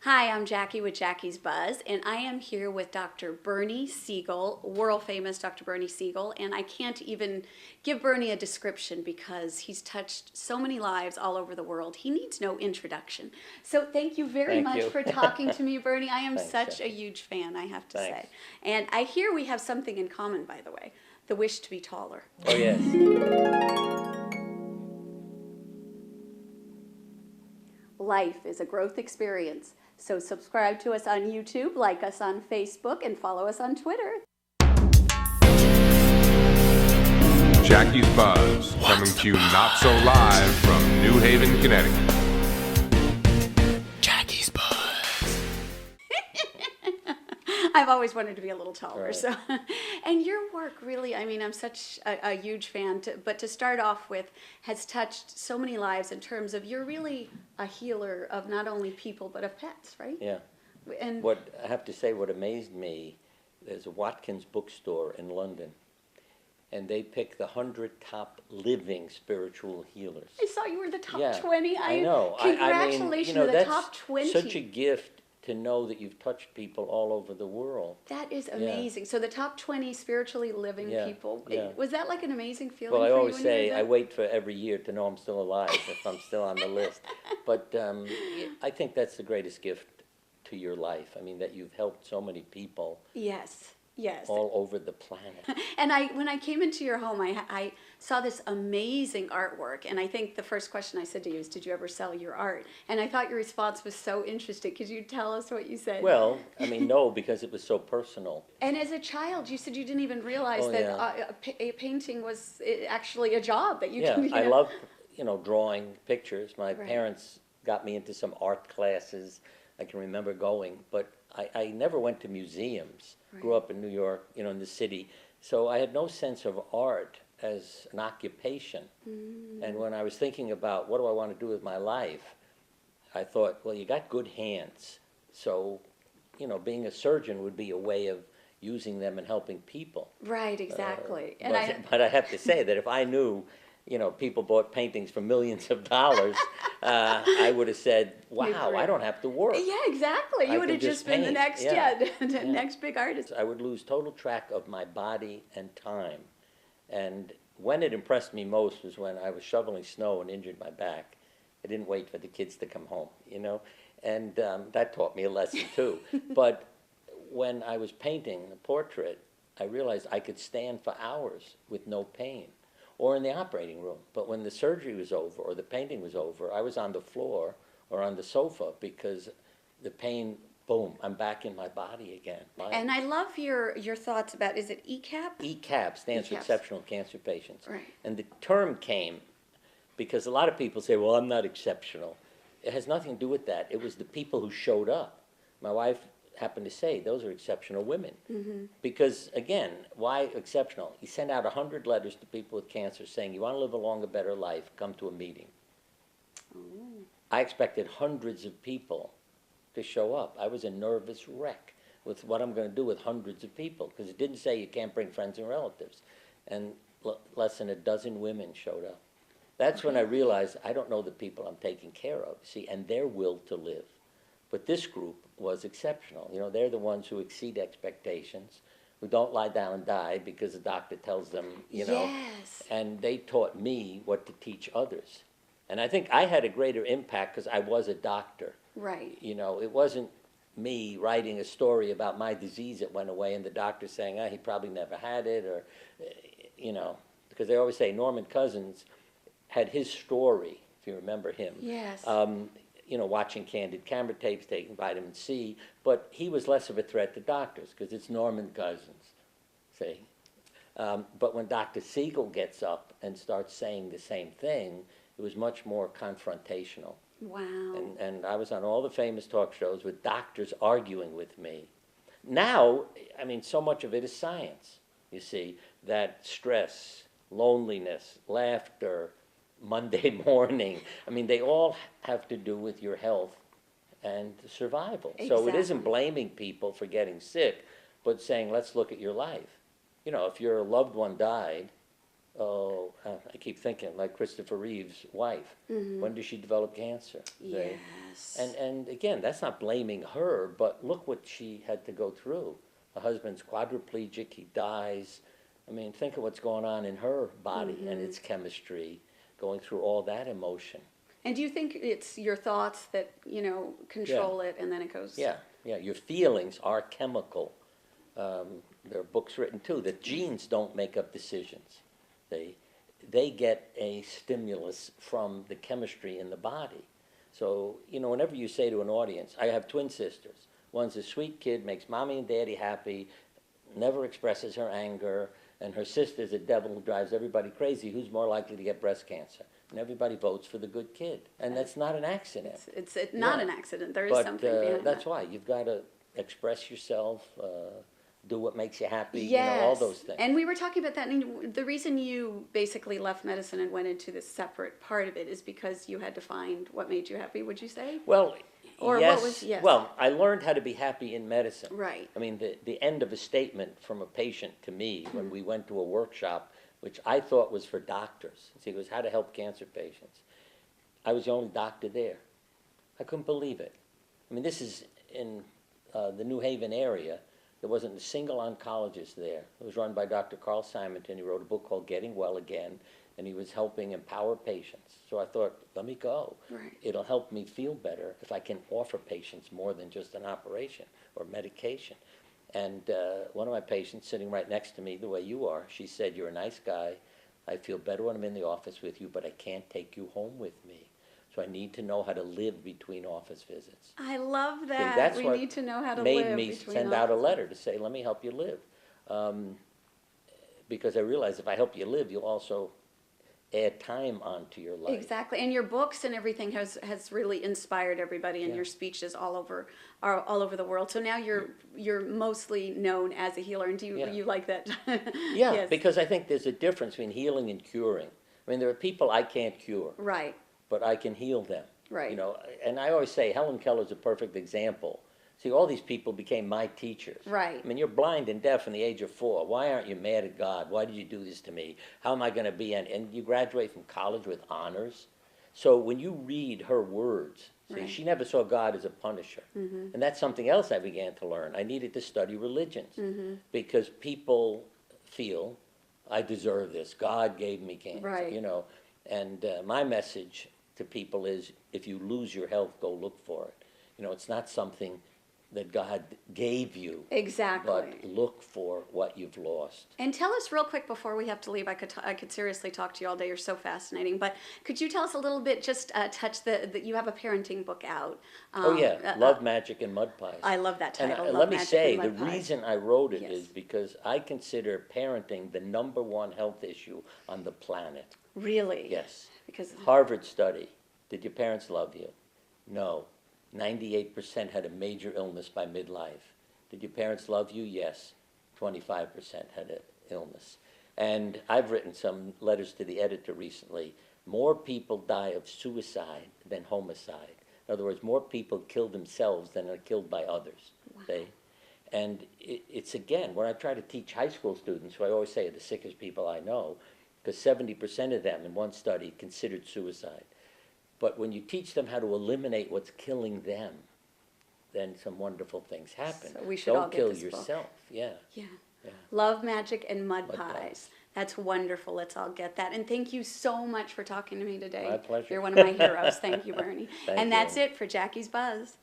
Hi, I'm Jackie with Jackie's Buzz, and I am here with Dr. Bernie Siegel, world famous Dr. Bernie Siegel, and I can't even give Bernie a description because he's touched so many lives all over the world. He needs no introduction. So thank you very Thank much you. for talking to me, Bernie. I am Thanks, such Jackie. a huge fan, I have to Thanks. say. And I hear we have something in common, by the way, the wish to be taller. Oh, yes. Life is a growth experience. So subscribe to us on YouTube, like us on Facebook, and follow us on Twitter. Jackie's Buzz, coming to you not so live from New Haven, Connecticut. Jackie's Buzz. I've always wanted to be a little taller, Right. so. And your work really, I mean, I'm such a huge fan, but to start off with, has touched so many lives in terms of you're really a healer of not only people, but of pets, right? Yeah. And What I have to say, what amazed me, there's a Watkins bookstore in London, and they pick the 100 top living spiritual healers. I saw you were the top Yeah, 20. I know. Congratulations to the that's top 20. such a gift to know that you've touched people all over the world. That is amazing. So the top 20 spiritually living Yeah, people. yeah. Was that like an amazing feeling Well, I for you always when you say did I that? wait for every year to know I'm still alive if I'm still on the list. But I think that's the greatest gift to your life. I mean, that you've helped so many people Yes, yes. all over the planet. And when I came into your home, I saw this amazing artwork. And I think the first question I said to you is, did you ever sell your art? And I thought your response was so interesting. Could you tell us what you said? Well, I mean, no, because it was so personal. And as a child, you said you didn't even realize Oh, that yeah. a painting was actually a job that you Yeah, can, I love, drawing pictures. My Right. parents got me into some art classes. I can remember going, but I never went to museums. Grew Right. up in New York, in the city. So I had no sense of art as an occupation. And when I was thinking about what do I want to do with my life, I thought, well, you got good hands. So, being a surgeon would be a way of using them and helping people. Right, exactly. But I have to say that if I knew, people bought paintings for millions of dollars, I would have said, wow, I don't have to work. Yeah, exactly. I You would can have just just been the paint. next, Yeah. the Yeah. next big artist. I would lose total track of my body and time. And when it impressed me most was when I was shoveling snow and injured my back. I didn't wait for the kids to come home, and that taught me a lesson too. But when I was painting a portrait, I realized I could stand for hours with no pain, or in the operating room. But when the surgery was over or the painting was over, I was on the floor or on the sofa because the pain, boom, I'm back in my body again. And I love your thoughts about, is it ECAP? ECAP stands for ECAPs. Exceptional Cancer Patients. Right. And the term came because a lot of people say, well, I'm not exceptional. It has nothing to do with that. It was the people who showed up. My wife happened to say, those are exceptional women. Mm-hmm. Because, again, why exceptional? He sent out 100 letters to people with cancer saying, you want to live a longer, better life, come to a meeting. I expected hundreds of people to show up. I was a nervous wreck with what I'm going to do with hundreds of people, because it didn't say you can't bring friends and relatives. And less than a dozen women showed up. That's when I realized I don't know the people I'm taking care of, see, and their will to live. But this group was exceptional. They're the ones who exceed expectations, who don't lie down and die because the doctor tells them, Yes. And they taught me what to teach others. And I think I had a greater impact because I was a doctor. Right. It wasn't me writing a story about my disease that went away and the doctor saying, he probably never had it, or, because they always say Norman Cousins had his story, if you remember him. Yes. Watching candid camera tapes, taking vitamin C, but he was less of a threat to doctors because it's Norman Cousins, see? But when Dr. Siegel gets up and starts saying the same thing, it was much more confrontational. Wow. And I was on all the famous talk shows with doctors arguing with me. Now, so much of it is science, you see, that stress, loneliness, laughter, Monday morning, they all have to do with your health and survival. So it isn't Exactly. blaming people for getting sick, but saying, let's look at your life. If your loved one died, I keep thinking, like Christopher Reeve's wife. Mm-hmm. When does she develop cancer? Yes. And again, that's not blaming her, but look what she had to go through. Her husband's quadriplegic, he dies. I mean, think of what's going on in her body and its chemistry, going through all that emotion. And do you think it's your thoughts that, control it and then it goes? Yeah, yeah, your feelings are chemical. There are books written too that genes don't make up decisions. They get a stimulus from the chemistry in the body. So, whenever you say to an audience, I have twin sisters. One's a sweet kid, makes mommy and daddy happy, never expresses her anger, and her sister's a devil who drives everybody crazy. Who's more likely to get breast cancer? And everybody votes for the good kid. And that's not an accident. It's not an accident. There is But something behind that's that. why. You've got to express yourself, do what makes you happy, Yes. all those things. And we were talking about that. And the reason you basically left medicine and went into this separate part of it is because you had to find what made you happy, would you say? Well, Or yes. what was- yes. Well, I learned how to be happy in medicine. Right. I mean, the end of a statement from a patient to me Hmm. when we went to a workshop, which I thought was for doctors. See, it was how to help cancer patients. I was the only doctor there. I couldn't believe it. I mean, this is in the New Haven area. There wasn't a single oncologist there. It was run by Dr. Carl Simonton. He wrote a book called Getting Well Again, and he was helping empower patients. So I thought, let me go. Right. It'll help me feel better if I can offer patients more than just an operation or medication. And one of my patients sitting right next to me, the way you are, she said, you're a nice guy. I feel better when I'm in the office with you, but I can't take you home with me. So I need to know how to live between office visits. I love See, that. that's We what need to know how to made live me between send out a offices. letter to say, let me help you live. Because I realize if I help you live, you'll also add time onto your life. Exactly, and your books and everything has really inspired everybody, and Yeah. your speeches all over the world. So now you're mostly known as a healer, and do Yeah. you like that? Yeah, Yes. because I think there's a difference between healing and curing. I mean, there are people I can't cure, Right, but I can heal them. Right. And I always say Helen Keller's a perfect example. See, all these people became my teachers. Right. I mean, you're blind and deaf from the age of 4. Why aren't you mad at God? Why did you do this to me? How am I going to be? And you graduate from college with honors. So when you read her words, see, Right. she never saw God as a punisher. And that's something else I began to learn. I needed to study religions because people feel I deserve this. God gave me cancer. Right. And my message to people is if you lose your health, go look for it. It's not something that God gave you, exactly. but look for what you've lost. And tell us real quick before we have to leave. I could seriously talk to you all day. You're so fascinating. But could you tell us a little bit? Just touch that you have a parenting book out. Oh yeah, Love, Magic, and Mud Pies. I love that And title. let Love, me Magic, say, and the Mud Pies. reason I wrote it Yes. is because I consider parenting the #1 health issue on the planet. Really. Yes. Because Harvard study. Did your parents love you? No. 98% had a major illness by midlife. Did your parents love you? Yes. 25% had an illness. And I've written some letters to the editor recently. More people die of suicide than homicide. In other words, more people kill themselves than are killed by others. See? And it's again, when I try to teach high school students, who I always say are the sickest people I know, because 70% of them in one study considered suicide. But when you teach them how to eliminate what's killing them, then some wonderful things happen. So we should Don't all get kill this book. yourself. Yeah. Yeah. Yeah. Love, Magic, and Mud Mud Pies. Pies. That's wonderful. Let's all get that. And thank you so much for talking to me today. My pleasure. You're one of my heroes. Thank you, Bernie. Thank and that's you. it for Jackie's Buzz.